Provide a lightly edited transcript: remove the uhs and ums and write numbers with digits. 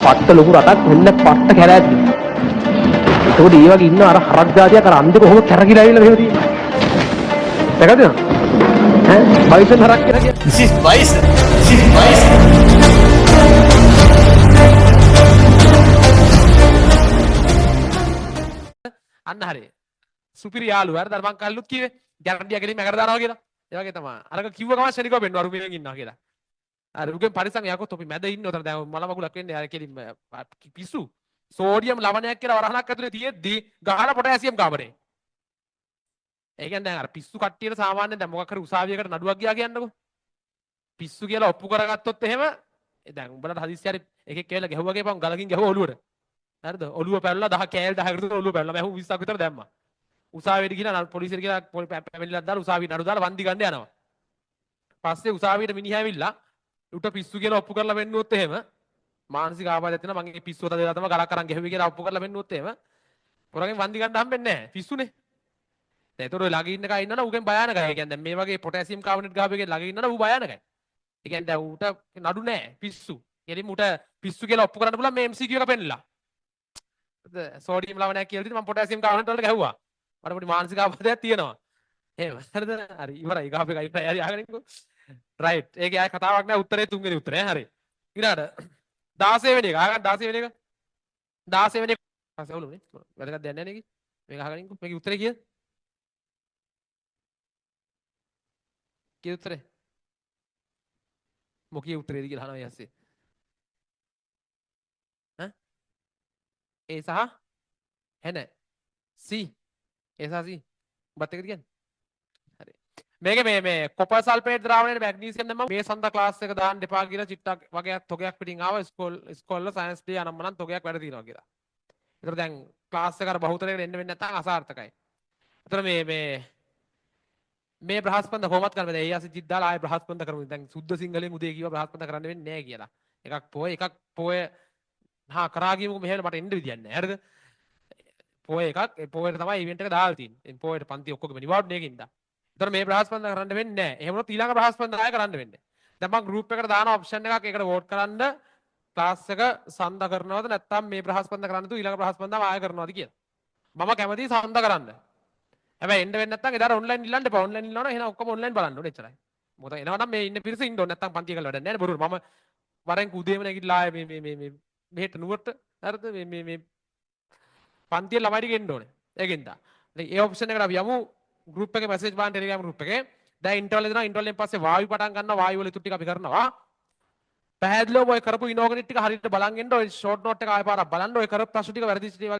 පට්ට ලොකු රටක් මෙන්න පට්ට කැලෑත්. ඒකෝට ඒ වගේ ඉන්න අර හරක් జాතියක් අර අන්දේ කොහොම කැරකිලා ඇවිල්ලා මෙහෙම තියෙන්නේ. දැකද? ඈ බයිසන් හරක් කියලා කියන්නේ. This is bison. This is bison. අන්න හරිය. සුපිරි යාළුවා. හරිද? අර මං කල්ලුත් කිව්වේ. ගැරන්ඩියා ගෙලින් මගට දානවා කියලා. ඒ වගේ තමයි. අරක කිව්ව ගමන් ශනිකව පෙන්නවා රුපියලෙන් ඉන්නවා කියලා. අර රුගෙන් පරිසං යකෝ තොපි මැද ඉන්න උතන දැන් මල මගුලක් වෙන්නේ අර කෙලින් පිස්සු. සෝඩියම් ලවණයක් කියලා වරහණක් ඇතුලේ තියෙද්දි ගහන පොටෑසියම් කාබනේ. ඒ කියන්නේ දැන් අර පිස්සු කට්ටියට සාමාන්‍යයෙන් දැන් මොකක් හරි උසාවියකට නඩුවක් ගියා කියන්නකෝ. පිස්සු කියලා ඔප්පු කරගත්තොත් එහෙම දැන් උඹලට හදිස්සි හරි එකෙක් කියලා ගැහුවා කියපන් ගලකින් ගැහුවා ඔළුවට. හරිද? ඔළුව පැනලා 10 කෑල් 10කට විතර ඔළුව පැනලා මම 20ක් විතර දැම්මා. උසාවියට ගිහලා පොලිසියට ගිහලා පැමිණිල්ලක් දාලා උසාවියට නඩු දාලා වන්දි ගන්න යනවා. පස්සේ උසාවියට මිනිහා ඇවිල්ලා උට පිස්සු කියලා ඔප්පු කරලා වෙන්නුවොත් එහෙම මානසික ආබාධයක් තියෙනවා මගේ පිස්සුව තදලා තමයි ගලක් අරන් ගැහුවේ කියලා ඔප්පු කරලා වෙන්නුවොත් එහෙම පොරගෙන් වන්දි ගන්න හම්බෙන්නේ නැහැ පිස්සුනේ. දැන් ඒතර ඔය ළඟ ඉන්න කා ඉන්නවනම් ඌගෙන් භයානකයි. ඒ කියන්නේ දැන් මේ වගේ පොටෑසියම් කාබනේට් ගහපු එකේ ළඟ ඉන්නවනම් ඌ භයානකයි. ඒ කියන්නේ දැන් ඌට නඩු නැහැ පිස්සු. එළින් ඌට පිස්සු කියලා ඔප්පු කරන්න පුළුවන් මේ MCQ එක පෙන්නලා. සෝඩියම් ලවණයක් කියලා ඉතින් මම පොටෑසියම් කාබනේට් වලට ගැහුවා. මට පොඩි මානසික ආබාධයක් තියෙනවා. එහෙම. හරිද? හරි ඉවරයි. ගහපු එකයි ඉවරයි. හරි අහගෙන ඉන්නකෝ. රයිට්. ඒකේ ආයේ කතාවක් නැහැ. උත්තරේ තුන්වෙනි උත්තරේ. හරි. ඊළඟට 16 වෙනි එක. අහගන්න 16 වෙනි එක. 16 වෙනි එක. පස්සේ ඔළුනේ. වැදගත් දෙයක් නැහැ නේද? මේක අහගෙන ඉන්නකෝ. මේකේ උත්තරේ කීයද? කී උත්තරේ? මොකී උත්තරේද කියලා අහනවා ඊයස්සේ. ඈ? ඒ සහ හැ නැහැ. C. ඒ සහ C. බත් එකද කියන්නේ? හරි. මේක මේ කොපර් සල්ෆේට් ද්‍රාවණයට මැග්නීසියම් දැම්මම මේ සඳ ක්ලාස් එක දාන්න එපා කියලා චිට්ටක් වගේ තොගයක් පිටින් ආවා ස්කෝල් වල සයන්ස් ඩේ අනම්ම නම් තොගයක් වැඩ තියෙනවා කියලා. ඒතර දැන් ක්ලාස් එක අර බහුතරයකට එන්න වෙන්නේ නැත්නම් අසාර්ථකයි. ඒතර මේ බ්‍රහස්පන්ද කොහොමද කරන්නේ? දැන් ඒ ආසිචිත් දාලා ආයෙ බ්‍රහස්පන්ද කරමු. දැන් සුද්ධ සිංහලෙන් උදේ කිව්වා බ්‍රහස්පන්ද කරන්න වෙන්නේ නැහැ කියලා. එකක් පොය කරා ගියමුකෝ මෙහෙම මට එන්න විදියක් නැහැ. හරිද? පොය එකක් ඒ පොයට තමයි ඉවෙන්ට් එක දාලා තියෙන්නේ. ඉතින් පොයට පන්ති ඔක්කොගෙම නිවාඩුනේ ඒකින්ද. ඒතර මේ බ්‍රහස්පන්ද කරන්න වෙන්නේ නැහැ. එහෙම වුණොත් ඊළඟ බ්‍රහස්පන්ද ආයෙ කරන්න වෙන්නේ. දැන් මම ගෲප් එකට දාන ඔප්ෂන් එකක් ඒකට වෝට් කරන්න ක්ලාස් එක සඳ කරනවද නැත්නම් මේ බ්‍රහස්පන්ද කරන්න තු ඊළඟ බ්‍රහස්පන්දම ආයෙ කරනවද කියලා. මම කැමතියි සඳ කරන්න. හැබැයි එන්න වෙන්නේ නැත්නම් එදාට ඔන්ලයින් ඉල්ලන්න එපා. ඔන්ලයින් ඉල්ලනවා නම් එහෙනම් ඔක්කොම ඔන්ලයින් බලන්න ඕනේ එච්චරයි. මොකද එනවා නම් මේ ඉන්න පිරිස ඉන්න ඕනේ නැත්නම් පන්ති එකල වැඩක් නැහැ නේ බොරුර. මම වරෙන් උදේම නැගිටලා ආයේ මේ මෙහෙට නුවරට හරිද මේ පන්තියේ ළමයි ටික එන්න ඕනේ. ඒකෙන්ද. ඉතින් ඒ ඔප්ෂන් එකට අපි යමු ගෲප් එකේ මැසේජ් බලන්න ටෙලිග්‍රෑම් ගෲප් එකේ. දැන් ඉන්ටර්වල් දෙනවා. ඉන්ටර්වල් එකෙන් පස්සේ වායු පටන් ගන්නවා. වායු වල ඉතුරු ටික අපි කරනවා. පැහැදිලිවම ඔය කරපු ඉනෝගනික් ටික හරියට බලන් ඉන්න. ඔය ෂෝට් නෝට් එක ආයෙ පාරක් බලන්න. ඔය කරපු ප්‍රශ්න ටික වැරදිච්ච දේවල්